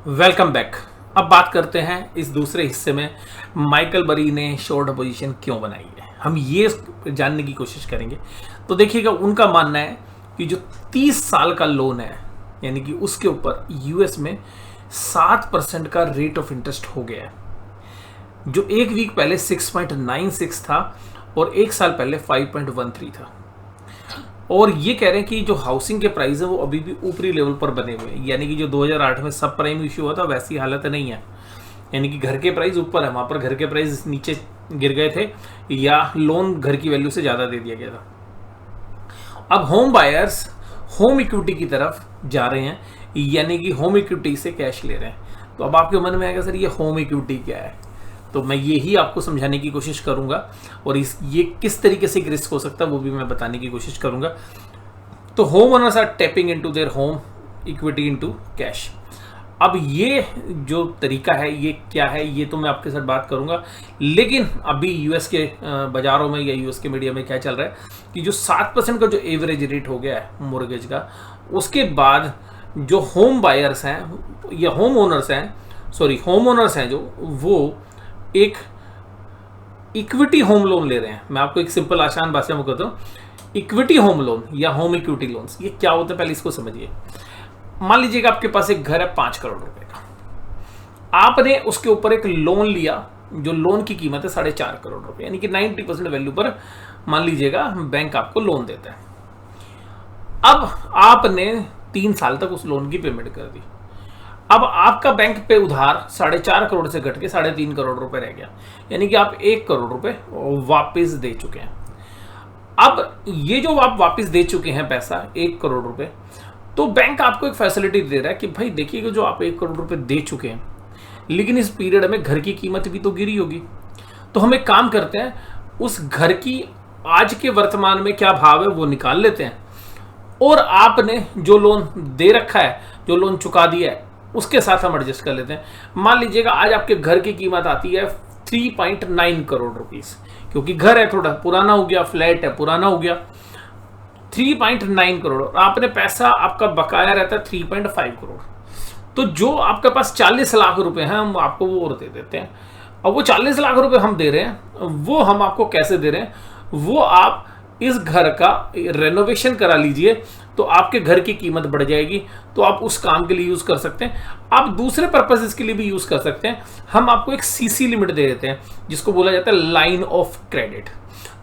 Welcome back. अब बात करते हैं इस दूसरे हिस्से में माइकल बरी ने शॉर्ट पोजीशन क्यों बनाई है, हम ये जानने की कोशिश करेंगे। तो देखिएगा, उनका मानना है कि जो 30 साल का लोन है, यानी कि उसके ऊपर यूएस में 7% का रेट ऑफ इंटरेस्ट हो गया है, जो एक वीक पहले 6.96 था और एक साल पहले 5.13 था। और ये कह रहे हैं कि जो हाउसिंग के प्राइस है वो अभी भी ऊपरी लेवल पर बने हुए हैं, यानी कि जो 2008 में सब प्राइम इश्यू हुआ था वैसी हालत नहीं है। यानी कि घर के प्राइस ऊपर है, वहां पर घर के प्राइस नीचे गिर गए थे या लोन घर की वैल्यू से ज़्यादा दे दिया गया था। अब होम बायर्स होम इक्विटी की तरफ जा रहे हैं, यानी कि होम इक्विटी से कैश ले रहे हैं। तो अब आपके मन में आएगा, सर ये होम इक्विटी क्या है? तो मैं यही आपको समझाने की कोशिश करूंगा और ये किस तरीके से एक रिस्क हो सकता है वो भी मैं बताने की कोशिश करूंगा। तो home owners are tapping into their home equity into cash. अब ये जो तरीका है ये क्या है, ये तो मैं आपके साथ बात करूंगा। लेकिन अभी यूएस के बाजारों में या यूएस के मीडिया में क्या चल रहा है कि जो 7% का जो एवरेज रेट हो गया है मोर्गेज का, उसके बाद जो होम बायर्स हैं या होम ओनर्स हैं जो वो एक इक्विटी होम लोन ले रहे हैं। मैं आपको एक सिंपल आसान भाषा में कहता हूँ, इक्विटी होम लोन या होम इक्विटी लोन्स ये क्या होता है पहले इसको समझिए। मान लीजिएगा आपके पास एक घर है 5 करोड़ रुपए का, आपने उसके ऊपर एक लोन लिया जो लोन की कीमत है 4.5 करोड़ रुपए, यानी कि 90% वैल्यू पर मान लीजिएगा बैंक आपको लोन देता है। अब आपने 3 साल तक उस लोन की पेमेंट कर दी। अब आपका बैंक पे उधार 4.5 करोड़ से घट के 3.5 करोड़ रुपए रह गया, यानी कि आप 1 करोड़ रुपए वापस दे चुके हैं। अब ये जो आप वापस दे चुके हैं पैसा 1 करोड़ रुपए, तो बैंक आपको एक फैसिलिटी दे रहा है कि भाई देखिएगा, जो आप 1 करोड़ रुपए दे चुके हैं, लेकिन इस पीरियड में घर की कीमत भी तो गिरी होगी। तो हम एक काम करते हैं, उस घर की आज के वर्तमान में क्या भाव है वो निकाल लेते हैं और आपने जो लोन दे रखा है, जो लोन चुका दिया है, उसके साथ हम एडजस्ट कर लेते हैं। मान लीजिएगा आज आपके घर की कीमत आती है 3.9 करोड़ रुपीस, क्योंकि घर है थोड़ा पुराना हो गया, फ्लैट है पुराना हो गया। 3.9 करोड़ और आपने पैसा आपका बकाया रहता है 3.5 करोड़। तो जो आपके पास 40 लाख रुपए हैं हम आपको वो और दे देते हैं। अब वो 40 लाख रुपए हम दे रहे हैं, वो हम आपको कैसे दे रहे हैं, वो आप इस घर का रेनोवेशन करा लीजिए तो आपके घर की कीमत बढ़ जाएगी। तो आप उस काम के लिए यूज कर सकते हैं, आप दूसरे पर्पसेस के लिए भी यूज कर सकते हैं। हम आपको एक सीसी लिमिट दे देते हैं जिसको बोला जाता है लाइन ऑफ क्रेडिट।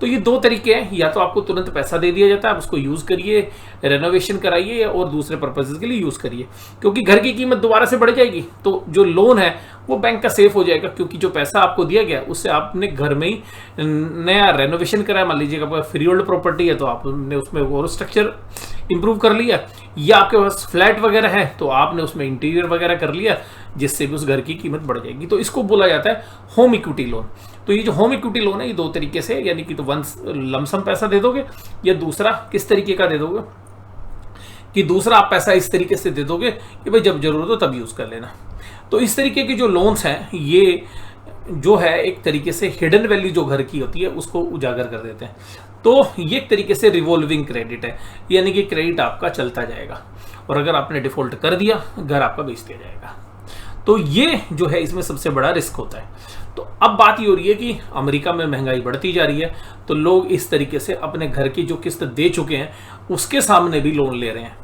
तो ये 2 तरीके हैं, या तो आपको तुरंत पैसा दे दिया जाता है, आप उसको यूज करिए, रेनोवेशन कराइए और दूसरे पर्पसेस के लिए यूज करिए, क्योंकि घर की कीमत दोबारा से बढ़ जाएगी तो जो लोन है वो बैंक का सेफ हो जाएगा, क्योंकि जो पैसा आपको दिया गया उससे आपने घर में ही नया रेनोवेशन कराया। मान लीजिए आपका फ्री होल्ड प्रॉपर्टी है तो आपने उसमें और स्ट्रक्चर इंप्रूव कर लिया, या आपके पास फ्लैट वगैरह है तो आपने उसमें इंटीरियर वगैरह कर लिया, जिससे भी उस घर की कीमत बढ़ जाएगी। तो इसको बोला जाता है होम इक्विटी लोन। तो ये जो होम इक्विटी लोन है ये 2 तरीके से, यानी कि तो वंस लमसम पैसा दे दोगे, या दूसरा किस तरीके का दे दोगे कि दूसरा आप पैसा इस तरीके से दे दोगे कि भाई जब जरूरत हो तब यूज कर लेना। तो इस तरीके के जो लोन्स हैं ये जो है एक तरीके से हिडन वैल्यू जो घर की होती है उसको उजागर कर देते हैं। तो ये एक तरीके से रिवॉल्विंग क्रेडिट है, यानी कि क्रेडिट आपका चलता जाएगा और अगर आपने डिफॉल्ट कर दिया घर आपका बेच दिया जाएगा। तो ये जो है इसमें सबसे बड़ा रिस्क होता है। तो अब बात ये हो रही है कि अमेरिका में महंगाई बढ़ती जा रही है, तो लोग इस तरीके से अपने घर की जो किस्त दे चुके हैं उसके सामने भी लोन ले रहे हैं।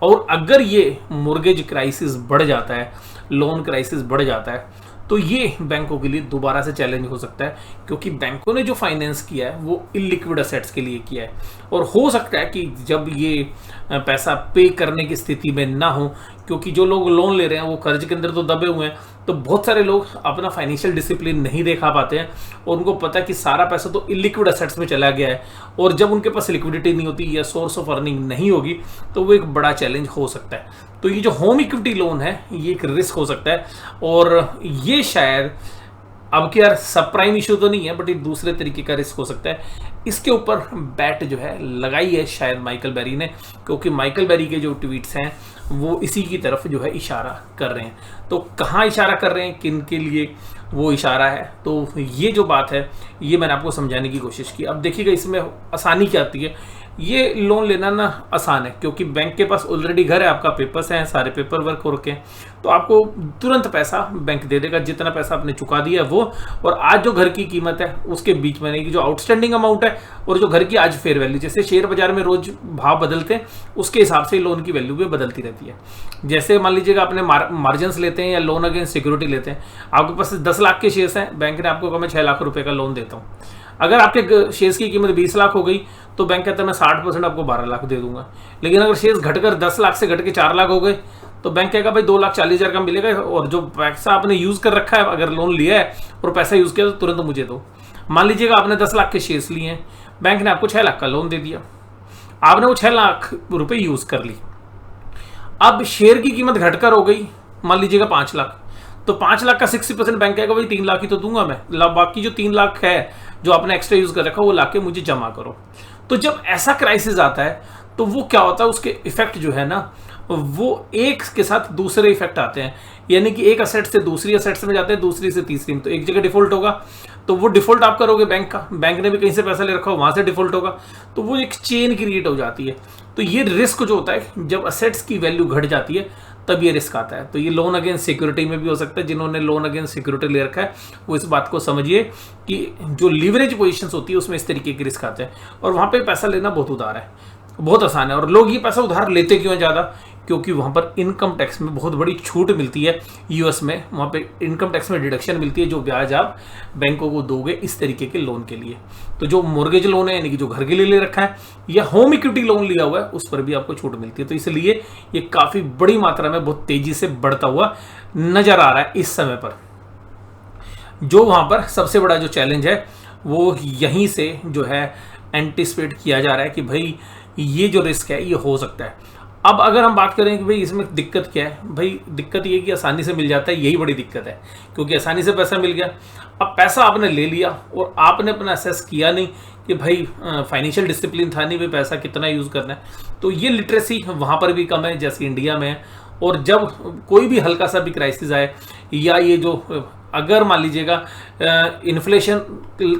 और अगर ये मोर्गेज क्राइसिस बढ़ जाता है, लोन क्राइसिस बढ़ जाता है, तो ये बैंकों के लिए दोबारा से चैलेंज हो सकता है, क्योंकि बैंकों ने जो फाइनेंस किया है वो इलिक्विड असेट्स के लिए किया है। और हो सकता है कि जब ये पैसा पे करने की स्थिति में ना हो, क्योंकि जो लोग लोन ले रहे हैं वो कर्ज के अंदर तो दबे हुए हैं, तो बहुत सारे लोग अपना फाइनेंशियल डिसिप्लिन नहीं देखा पाते हैं और उनको पता है कि सारा पैसा तो इलिक्विड असेट्स में चला गया है, और जब उनके पास लिक्विडिटी नहीं होती या सोर्स ऑफ अर्निंग नहीं होगी तो वो एक बड़ा चैलेंज हो सकता है। तो ये जो होम इक्विटी लोन है ये एक रिस्क हो सकता है, और ये शायद अब कि यार सब प्राइम इशू तो नहीं है, बट एक दूसरे तरीके का रिस्क हो सकता है। इसके ऊपर बैट जो है लगाई है शायद माइकल बेरी ने, क्योंकि माइकल बेरी के जो ट्वीट्स हैं वो इसी की तरफ जो है इशारा कर रहे हैं। तो कहाँ इशारा कर रहे हैं, किन के लिए वो इशारा है, तो ये जो बात है ये मैंने आपको समझाने की कोशिश की। अब देखिएगा इसमें आसानी क्या आती है, ये लोन लेना ना आसान है, क्योंकि बैंक के पास ऑलरेडी घर है, आपका पेपर्स हैं, सारे पेपर वर्क हो रखे हैं, तो आपको तुरंत पैसा बैंक दे देगा, जितना पैसा आपने चुका दिया वो, और आज जो घर की कीमत है उसके बीच में, नहीं जो आउटस्टैंडिंग अमाउंट है और जो घर की आज फेयर वैल्यू, जैसे शेयर बाजार में रोज भाव बदलते हैं उसके हिसाब से लोन की वैल्यू भी बदलती रहती है। जैसे मान लीजिएगा आपने मार्जिन लेते हैं या लोन अगेंस्ट सिक्योरिटी लेते हैं, आपके पास 10 लाख के शेयर्स हैं, बैंक ने आपको कहा मैं 6 लाख रुपए का लोन देता हूँ। अगर आपके शेयर्स की कीमत 20 लाख हो गई तो बैंक कहता है मैं 60% आपको 12 लाख दे दूंगा। लेकिन अगर शेयर्स घटकर 10 लाख से घट के 4 लाख हो गए तो बैंक कहेगा भाई 2,40,000 का मिलेगा, और जो पैसा आपने यूज कर रखा है, अगर लोन लिया है और पैसा यूज किया तो तुरंत मुझे दो। मान लीजिएगा आपने 10 लाख के शेयर्स लिए हैं, बैंक ने आपको 6 लाख का लोन दे दिया, आपने वो 6 लाख रुपए यूज कर ली। अब शेयर की कीमत घटकर हो गई मान लीजिएगा 5 लाख, तो 5 लाख का 60% बैंक कहेगा भाई 3 लाख ही तो दूंगा मैं, बाकी जो 3 लाख है जो आपने एक्स्ट्रा यूज कर रखा वो लाके मुझे जमा करो। तो जब ऐसा क्राइसिस आता है तो वो क्या होता है, उसके इफेक्ट जो है ना वो एक के साथ दूसरे इफेक्ट आते हैं, यानी कि एक असेट से दूसरी असेट्स में जाते हैं, दूसरी से तीसरी में। तो एक जगह डिफॉल्ट होगा तो वो डिफॉल्ट आप करोगे बैंक का, बैंक ने भी कहीं से पैसा ले रखा हो वहां से डिफॉल्ट होगा, तो वो एक चेन क्रिएट हो जाती है। तो ये रिस्क जो होता है जब असेट्स की वैल्यू घट जाती है तब ये रिस्क आता है। तो ये लोन अगेंस्ट सिक्योरिटी में भी हो सकता है, जिन्होंने लोन अगेंस्ट सिक्योरिटी ले रखा है वो इस बात को समझिए कि जो लीवरेज पोजीशंस होती है उसमें इस तरीके के रिस्क आते हैं, और वहां पे पैसा लेना बहुत उधार है, बहुत आसान है। और लोग ये पैसा उधार लेते क्यों है ज़्यादा, क्योंकि वहाँ पर इनकम टैक्स में बहुत बड़ी छूट मिलती है यूएस में, वहाँ पे इनकम टैक्स में डिडक्शन मिलती है जो ब्याज आप बैंकों को दोगे इस तरीके के लोन के लिए। तो जो मोर्गेज लोन है यानी कि जो घर के लिए ले रखा है या होम इक्विटी लोन लिया हुआ है उस पर भी आपको छूट मिलती है। तो इसलिए ये काफ़ी बड़ी मात्रा में बहुत तेज़ी से बढ़ता हुआ नज़र आ रहा है इस समय पर। जो वहाँ पर सबसे बड़ा जो चैलेंज है वो यहीं से जो है एंटिसिपेट किया जा रहा है कि भाई ये जो रिस्क है ये हो सकता है। अब अगर हम बात करें कि भाई इसमें दिक्कत क्या है, भाई दिक्कत ये कि आसानी से मिल जाता है, यही बड़ी दिक्कत है, क्योंकि आसानी से पैसा मिल गया। अब पैसा आपने ले लिया और आपने अपना असेस किया नहीं कि भाई फाइनेंशियल डिसिप्लिन था नहीं, भाई पैसा कितना यूज़ करना है, तो ये लिटरेसी वहाँ पर भी कम है जैसे इंडिया में है। और जब कोई भी हल्का सा भी क्राइसिस आए या ये जो अगर मान लीजिएगा इन्फ्लेशन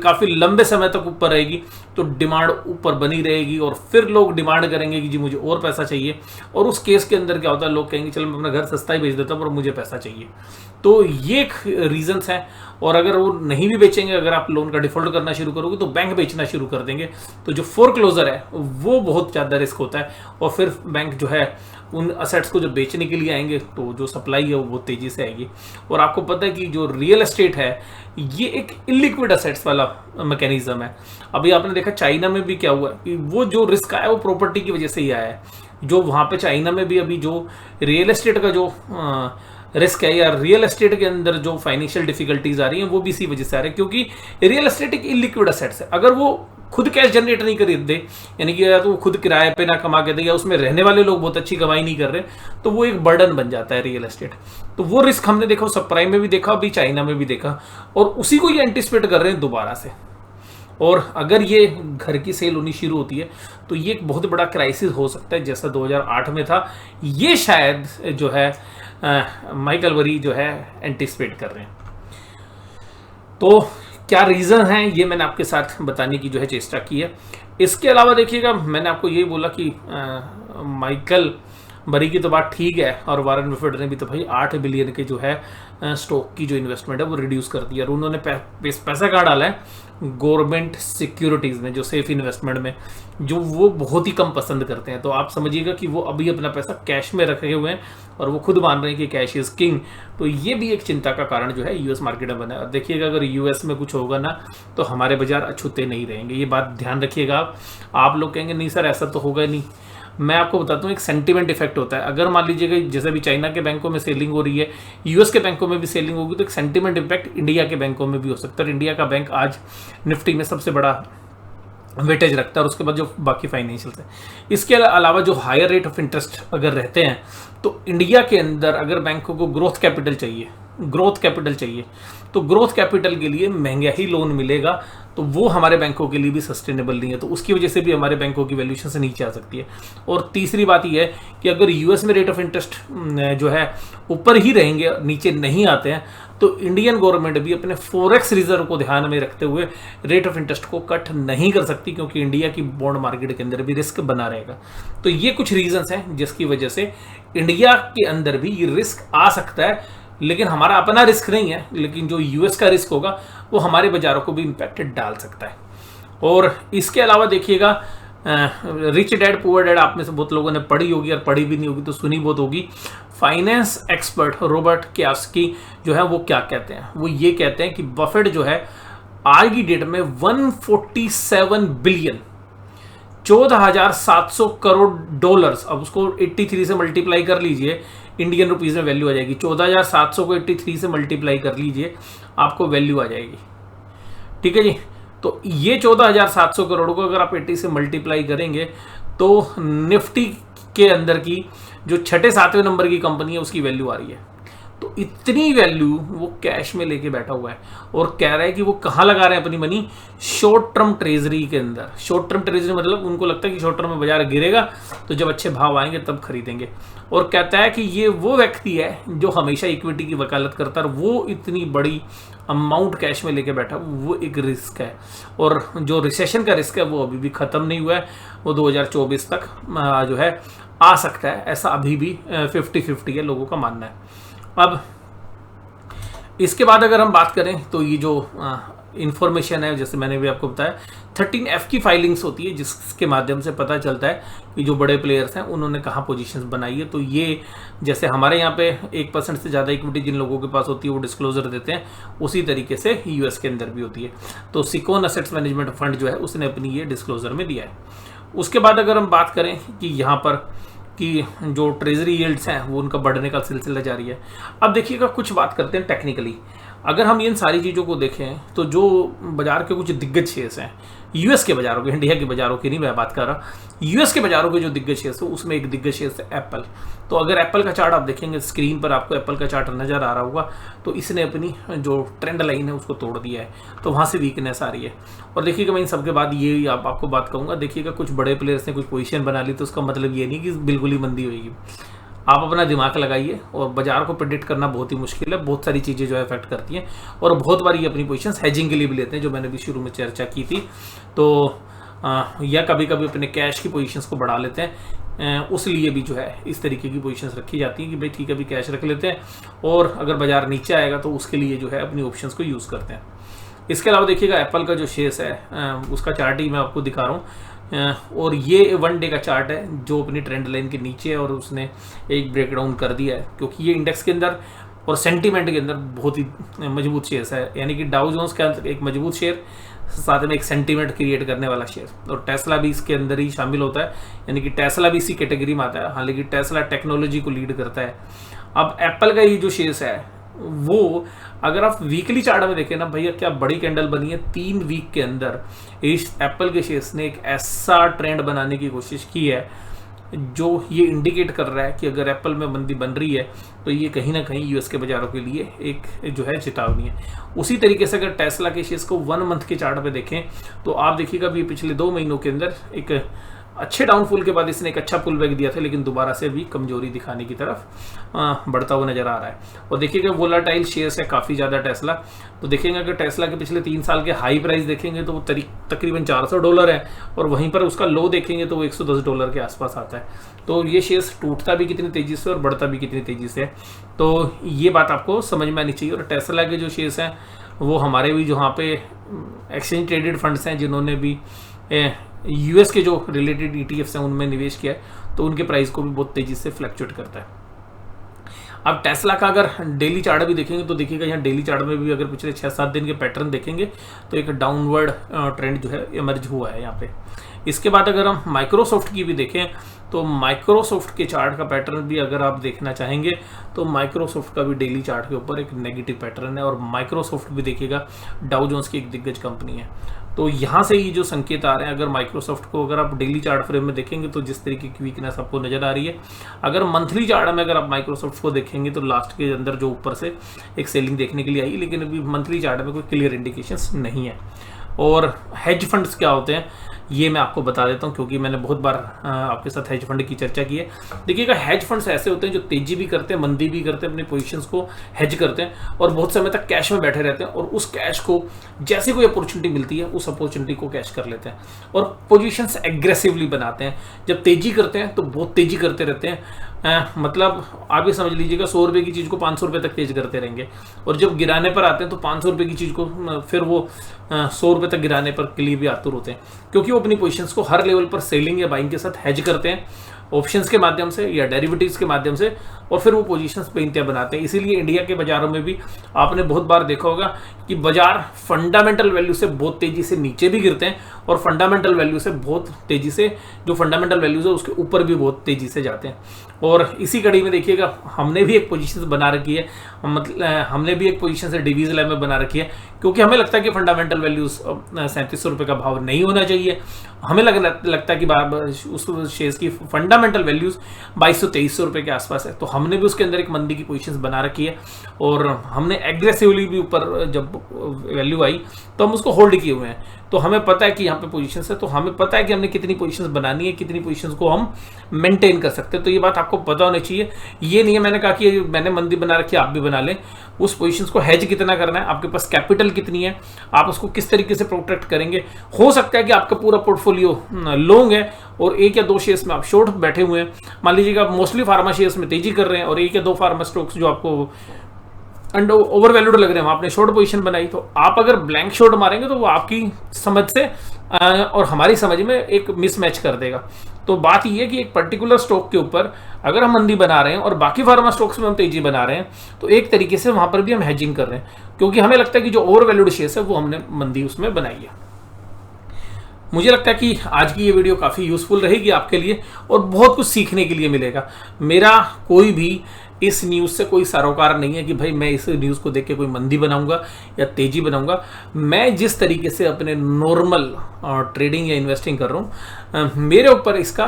काफ़ी लंबे समय तक ऊपर रहेगी तो डिमांड ऊपर बनी रहेगी और फिर लोग डिमांड करेंगे कि जी मुझे और पैसा चाहिए, और उस केस के अंदर क्या होता है लोग कहेंगे चलो मैं अपना घर सस्ता ही बेच देता हूँ पर मुझे पैसा चाहिए। तो ये एक रीजंस है। और अगर वो नहीं भी बेचेंगे, अगर आप लोन का डिफॉल्ट करना शुरू करोगे तो बैंक बेचना शुरू कर देंगे, तो जो फोरक्लोजर है वो बहुत ज़्यादा रिस्क होता है। और फिर बैंक जो है उन असेट्स को जब बेचने के लिए आएंगे तो जो सप्लाई है वो बहुत तेज़ी से आएगी। और आपको पता है कि जो रियल एस्टेट है ये एक इलिक्विड असेट्स वाला मैकेनिज्म है। अभी आपने देखा चाइना में भी क्या हुआ कि वो जो रिस्क आया वो प्रॉपर्टी की वजह से ही आया है। जो वहाँ पे चाइना में भी अभी जो रियल एस्टेट का जो रिस्क है या रियल एस्टेट के अंदर जो फाइनेंशियल डिफिकल्टीज आ रही हैं वो भी इसी वजह से आ रही है, क्योंकि रियल एस्टेट एक इलिक्विड असेट्स है। अगर वो खुद कैश जनरेट नहीं कर दे, यानी कि या तो वो खुद किराए पे ना कमा के दे या उसमें रहने वाले लोग बहुत अच्छी कमाई नहीं कर रहे, तो वो एक बर्डन बन जाता है रियल एस्टेट। तो वो रिस्क हमने देखा सब प्राइम में भी देखा, अभी चाइना में भी देखा, और उसी को ये एंटिसिपेट कर रहे हैं दोबारा से। और अगर ये घर की सेल होनी शुरू होती है तो ये एक बहुत बड़ा क्राइसिस हो सकता है जैसा 2008 में था। ये शायद जो है माइकल बरी जो है एंटिसिपेट कर रहे हैं। तो क्या रीज़न है ये मैंने आपके साथ बताने की जो है चेष्टा की है। इसके अलावा देखिएगा मैंने आपको ये बोला कि माइकल बरी की तो बात ठीक है, और वारन बफेट ने भी तो भाई 8 बिलियन के जो है स्टॉक की जो इन्वेस्टमेंट है वो रिड्यूस कर दिया, और उन्होंने पैसा कहाँ डाला है गवर्नमेंट सिक्योरिटीज़ में, जो सेफ इन्वेस्टमेंट में, जो वो बहुत ही कम पसंद करते हैं। तो आप समझिएगा कि वो अभी अपना पैसा कैश में रखे हुए हैं और वो खुद मान रहे हैं कि कैश इज़ किंग। तो ये भी एक चिंता का कारण जो है यूएस मार्केट में बना है। और देखिएगा अगर यूएस में कुछ होगा ना तो हमारे बाजार अछूते नहीं रहेंगे, ये बात ध्यान रखिएगा आप लोग कहेंगे नहीं सर ऐसा तो होगा ही नहीं। मैं आपको बताता हूँ एक सेंटीमेंट इफेक्ट होता है। अगर मान लीजिएगा जैसे भी चाइना के बैंकों में सेलिंग हो रही है, यूएस के बैंकों में भी सेलिंग होगी, तो एक सेंटीमेंट इम्पैक्ट इंडिया के बैंकों में भी हो सकता है। इंडिया का बैंक आज निफ्टी में सबसे बड़ा वेटेज रखता है और उसके बाद जो बाकी फाइनेंशियल्स है। इसके अलावा जो हायर रेट ऑफ इंटरेस्ट अगर रहते हैं तो इंडिया के अंदर अगर बैंकों को ग्रोथ कैपिटल चाहिए ग्रोथ कैपिटल चाहिए, तो ग्रोथ कैपिटल के लिए महंगा ही लोन मिलेगा, तो वो हमारे बैंकों के लिए भी सस्टेनेबल नहीं है, तो उसकी वजह से भी हमारे बैंकों की वैल्यूएशन से नीचे आ सकती है। और तीसरी बात यह है कि अगर यूएस में रेट ऑफ इंटरेस्ट जो है ऊपर ही रहेंगे, नीचे नहीं आते हैं, तो इंडियन गवर्नमेंट भी अपने फॉरेक्स रिजर्व को ध्यान में रखते हुए रेट ऑफ इंटरेस्ट को कट नहीं कर सकती, क्योंकि इंडिया की बॉन्ड मार्केट के अंदर भी रिस्क बना रहेगा। तो ये कुछ रीजंस हैं जिसकी वजह से इंडिया के अंदर भी ये रिस्क आ सकता है, लेकिन हमारा अपना रिस्क नहीं है, लेकिन जो यूएस का रिस्क होगा वो हमारे बाजारों को भी इम्पैक्ट डाल सकता है। और इसके अलावा देखिएगा, रिच डैड पुअर डैड आप में से बहुत लोगों ने पढ़ी होगी, और पढ़ी भी नहीं होगी तो सुनी बहुत होगी। फाइनेंस एक्सपर्ट रॉबर्ट कियोसाकी जो है वो क्या कहते हैं, वो ये कहते हैं कि बफेट जो है आज की डेट में 147 बिलियन 14,700 करोड़ डॉलर्स, अब उसको 83 से मल्टीप्लाई कर लीजिए, इंडियन रुपीस में वैल्यू आ जाएगी। 14,700 को 83 से मल्टीप्लाई कर लीजिए, आपको वैल्यू आ जाएगी। ठीक है जी, तो ये 14,700 करोड़ को अगर आप 80 से मल्टीप्लाई करेंगे तो निफ्टी के अंदर की जो 6-7वें नंबर की कंपनी है उसकी वैल्यू आ रही है। तो इतनी वैल्यू वो कैश में लेके बैठा हुआ है और कह रहा है कि वो कहाँ लगा रहे हैं अपनी मनी, शॉर्ट टर्म ट्रेजरी के अंदर। शॉर्ट टर्म ट्रेजरी मतलब उनको लगता है कि शॉर्ट टर्म में बाजार गिरेगा तो जब अच्छे भाव आएंगे तब खरीदेंगे। और कहता है कि ये वो व्यक्ति है जो हमेशा इक्विटी की वकालत करता है, वो इतनी बड़ी अमाउंट कैश में लेके बैठा, वो एक रिस्क है। और जो रिसेशन का रिस्क है वो अभी भी खत्म नहीं हुआ है, वो 2024 तक जो है आ सकता है, ऐसा अभी भी 50-50 है लोगों का मानना है। अब इसके बाद अगर हम बात करें तो ये जो इंफॉर्मेशन है, जैसे मैंने भी आपको बताया 13F की फाइलिंग्स होती है, जिसके माध्यम से पता चलता है कि जो बड़े प्लेयर्स हैं उन्होंने कहाँ पोजीशंस बनाई है। तो ये जैसे हमारे यहाँ पे 1% से ज़्यादा इक्विटी जिन लोगों के पास होती है वो डिस्क्लोजर देते हैं, उसी तरीके से यूएस के अंदर भी होती है। तो सिकोन असेट्स मैनेजमेंट फंड जो है उसने अपनी ये डिस्क्लोजर में दिया है। उसके बाद अगर हम बात करें कि यहाँ पर कि जो ट्रेजरी यील्ड्स हैं वो उनका बढ़ने का सिलसिला जारी है। अब देखिएगा, कुछ बात करते हैं टेक्निकली। अगर हम इन सारी चीज़ों को देखें तो जो बाजार के कुछ दिग्गज शेयर्स हैं, यूएस के बाजारों के, इंडिया के बाजारों की नहीं मैं बात कर रहा, यूएस के बाजारों के जो दिग्गज शेयर्स है उसमें एक दिग्गज शेयर्स है एप्पल। तो अगर एप्पल का चार्ट आप देखेंगे, स्क्रीन पर आपको एप्पल का चार्ट नज़र आ रहा होगा, तो इसने अपनी जो ट्रेंड लाइन है उसको तोड़ दिया है, तो वहाँ से वीकनेस आ रही है। और देखिएगा, मैं इन सबके बाद ये आपको बात कहूँगा, देखिएगा कुछ बड़े प्लेयर्स ने कुछ पोजीशन बना ली, तो उसका मतलब ये नहीं कि बिल्कुल ही मंदी होगी। आप अपना दिमाग लगाइए, और बाजार को प्रेडिक्ट करना बहुत ही मुश्किल है, बहुत सारी चीज़ें जो है अफेक्ट करती हैं, और बहुत बार ये अपनी पोजीशंस हेजिंग के लिए भी लेते हैं, जो मैंने भी शुरू में चर्चा की थी। तो या कभी कभी अपने कैश की पोजीशंस को बढ़ा लेते हैं, उस लिए भी जो है इस तरीके की पोजीशंस रखी जाती हैं कि भाई ठीक है, अभी कैश रख लेते हैं, और अगर बाजार नीचे आएगा तो उसके लिए जो है अपनी ऑप्शंस को यूज़ करते हैं। इसके अलावा देखिएगा, एप्पल का जो शेयर्स है उसका चार्ट ही मैं आपको दिखा रहा हूँ, और ये 1 डे का चार्ट है जो अपनी ट्रेंड लाइन के नीचे है, और उसने एक ब्रेकडाउन कर दिया है, क्योंकि ये इंडेक्स के अंदर और सेंटीमेंट के अंदर बहुत ही मजबूत शेयर्स है। यानी कि डाउ जोन्स के अंदर एक मजबूत शेयर, साथ में एक सेंटीमेंट क्रिएट करने वाला शेयर, और टेस्ला भी इसके अंदर ही शामिल होता है, यानी कि टेस्ला भी इसी कैटेगरी में आता है। हालांकि टेस्ला टेक्नोलॉजी को लीड करता है। अब एप्पल का ये जो शेयर्स है वो अगर आप वीकली चार्ट में देखें ना भैया, क्या बड़ी कैंडल बनी है 3 वीक के अंदर। इस एप्पल के शेयर्स ने एक ऐसा ट्रेंड बनाने की कोशिश की है जो ये इंडिकेट कर रहा है कि अगर एप्पल में मंदी बन रही है तो ये कहीं ना कहीं यूएस के बाजारों के लिए एक जो है चेतावनी है। उसी तरीके से अगर टेस्ला के शेयर्स को 1 मंथ के चार्ट पे देखें तो आप देखिएगा भी पिछले 2 महीनों के अंदर एक अच्छे डाउनफॉल के बाद इसने एक अच्छा पुल बैक दिया था, लेकिन दोबारा से भी कमजोरी दिखाने की तरफ बढ़ता हुआ नजर आ रहा है। और देखिएगा, वोलाटाइल शेयर्स है काफ़ी ज़्यादा टेस्ला। तो देखेंगे अगर टेस्ला के पिछले 3 साल के हाई प्राइस देखेंगे तो वो तकरीबन $400 है, और वहीं पर उसका लो देखेंगे तो वो $110 के आसपास आता है। तो ये शेयर्स टूटता भी कितनी तेज़ी से और बढ़ता भी कितनी तेज़ी से, तो ये बात आपको समझ में आनी चाहिए। और टेस्ला के जो शेयर्स हैं वो हमारे भी जहाँ पे एक्सचेंज ट्रेडेड फंड्स हैं, जिन्होंने भी यूएस के जो रिलेटेड ETFs हैं उनमें निवेश किया है, तो उनके प्राइस को भी बहुत तेज़ी से फ्लक्चुएट करता है। अब टेस्ला का अगर डेली चार्ट भी देखेंगे तो देखिएगा, यहाँ डेली चार्ट में भी अगर पिछले 6-7 दिन के पैटर्न देखेंगे तो एक डाउनवर्ड ट्रेंड जो है इमर्ज हुआ है यहाँ पे। इसके बाद अगर हम माइक्रोसॉफ्ट की भी देखें तो माइक्रोसॉफ्ट के चार्ट का पैटर्न भी अगर आप देखना चाहेंगे तो माइक्रोसॉफ्ट का भी डेली चार्ट के ऊपर एक नेगेटिव पैटर्न है। और माइक्रोसॉफ्ट भी देखिएगा डाउ जोन्स की एक दिग्गज कंपनी है। तो यहाँ से ये जो संकेत आ रहे हैं, अगर माइक्रोसॉफ्ट को अगर आप डेली चार्ट फ्रेम में देखेंगे तो जिस तरीके की वीकनेस आपको नजर आ रही है, अगर मंथली चार्ट में अगर आप माइक्रोसॉफ्ट को देखेंगे तो लास्ट के अंदर जो ऊपर से एक सेलिंग देखने के लिए आई, लेकिन अभी मंथली चार्ट में कोई क्लियर इंडिकेशंस नहीं है। और हेज फंड्स क्या होते हैं ये मैं आपको बता देता हूं, क्योंकि मैंने बहुत बार आपके साथ हेज फंड की चर्चा की है। देखिएगा, हेज फंड्स ऐसे होते हैं जो तेजी भी करते हैं, मंदी भी करते हैं, अपनी पोजीशंस को हेज करते हैं और बहुत समय तक कैश में बैठे रहते हैं, और उस कैश को जैसे कोई अपॉर्चुनिटी मिलती है उस अपॉर्चुनिटी को कैश कर लेते हैं और पोजीशंस एग्रेसिवली बनाते हैं। जब तेजी करते हैं तो बहुत तेजी करते रहते हैं, मतलब आप ये समझ लीजिएगा 100 रुपये की चीज़ को 500 रुपये तक तेज करते रहेंगे, और जब गिराने पर आते हैं तो 500 रुपये की चीज़ को फिर वो 100 रुपये तक गिराने पर के लिए भी आतुर होते हैं, क्योंकि वो अपनी पोजीशंस को हर लेवल पर सेलिंग या बाइंग के साथ हेज करते हैं, ऑप्शंस के माध्यम से या डेरिवेटिव्स के माध्यम से, और फिर वो पोजीशंस पे इंतहा बनाते हैं। इसीलिए इंडिया के बाजारों में भी आपने बहुत बार देखा होगा कि बाजार फंडामेंटल वैल्यू से बहुत तेजी से नीचे भी गिरते हैं और फंडामेंटल वैल्यू से बहुत तेजी से, जो फंडामेंटल वैल्यूज है उसके ऊपर भी बहुत तेजी से जाते हैं। और इसी कड़ी में देखिएगा, हमने भी एक पोजीशन बना रखी है, मतलब हमने भी एक पोजीशन से डिवीज लाइन में बना रखी है, क्योंकि हमें लगता है कि फंडामेंटल वैल्यूज 3700 रुपये का भाव नहीं होना चाहिए। हमें लगता है कि उस शेयर्स की फंडामेंटल वैल्यूज 2200-2300 रुपये के आसपास है, तो हमने भी उसके अंदर एक मंदी की पोजीशन बना रखी है और हमने एग्रेसिवली भी ऊपर जब वैल्यू आई तो हम उसको होल्ड किए हुए हैं। तो हमें पता है कि यहाँ पे पोजीशंस है, तो हमें पता है कि हमने कितनी पोजीशंस बनानी है, कितनी पोजीशंस को हम मेंटेन कर सकते हैं। तो ये बात आपको पता होनी चाहिए। ये नहीं है मैंने कहा कि मैंने मंदी बना रखी है आप भी बना लें, उस पोजीशंस को हेज कितना करना है, आपके पास कैपिटल कितनी है, आप उसको किस तरीके से प्रोटेक्ट करेंगे। हो सकता है कि आपका पूरा पोर्टफोलियो लॉन्ग है और 1 या 2 शेयर्स में आप शॉर्ट बैठे हुए हैं, मान लीजिएगा मोस्टली फार्मा शेयर्स में तेजी कर रहे हैं और 1 या 2 फार्मा स्टॉक्स जो आपको ओवर वैल्यूड लग रहे हैं, आपने शॉर्ट पोजीशन बनाई, तो आप अगर ब्लैंक शॉर्ट मारेंगे तो वो आपकी समझ से और हमारी समझ में एक मिसमैच कर देगा। तो बात ये है कि एक पर्टिकुलर स्टॉक के ऊपर अगर हम मंदी बना रहे हैं और बाकी फार्मा स्टॉक्स में हम तेजी बना रहे हैं, तो एक तरीके से वहां पर भी हम हेजिंग कर रहे हैं, क्योंकि हमें लगता है कि जो ओवर वैल्यूड शेयर्स है वो हमने मंदी उसमें बनाई है। मुझे लगता है कि आज की ये वीडियो काफ़ी यूज़फुल रहेगी आपके लिए और बहुत कुछ सीखने के लिए मिलेगा। मेरा कोई भी इस न्यूज़ से कोई सरोकार नहीं है कि भाई मैं इस न्यूज़ को देख के कोई मंदी बनाऊंगा या तेजी बनाऊंगा। मैं जिस तरीके से अपने नॉर्मल ट्रेडिंग या इन्वेस्टिंग कर रहा हूँ, मेरे ऊपर इसका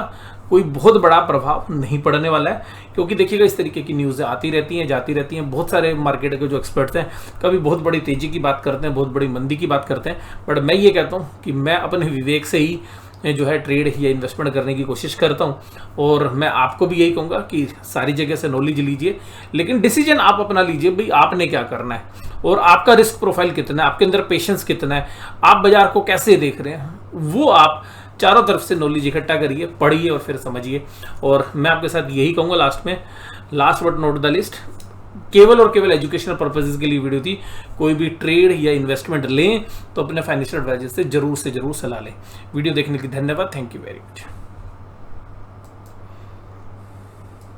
कोई बहुत बड़ा प्रभाव नहीं पड़ने वाला है, क्योंकि देखिएगा इस तरीके की न्यूज़ें आती रहती हैं, जाती रहती हैं। बहुत सारे मार्केट के जो एक्सपर्ट्स हैं कभी बहुत बड़ी तेज़ी की बात करते हैं, बहुत बड़ी मंदी की बात करते हैं, बट मैं ये कहता हूँ कि मैं अपने विवेक से ही जो है ट्रेड या इन्वेस्टमेंट करने की कोशिश करता हूँ। और मैं आपको भी यही कहूँगा कि सारी जगह से नॉलेज लीजिए, लेकिन डिसीजन आप अपना लीजिए भाई आपने क्या करना है और आपका रिस्क प्रोफाइल कितना है, आपके अंदर पेशेंस कितना है, आप बाजार को कैसे देख रहे हैं, वो आप चारों तरफ से नॉलेज इकट्ठा करिए, पढ़िए और फिर समझिए। और मैं आपके साथ यही कहूँगा last but not the list, केवल और केवल एजुकेशनल पर्पसेस के लिए वीडियो थी। कोई भी ट्रेड या इन्वेस्टमेंट लें तो अपने फाइनेंशियल एडवाइजर से जरूर सलाह लें। वीडियो देखने के लिए धन्यवाद। Thank you very much.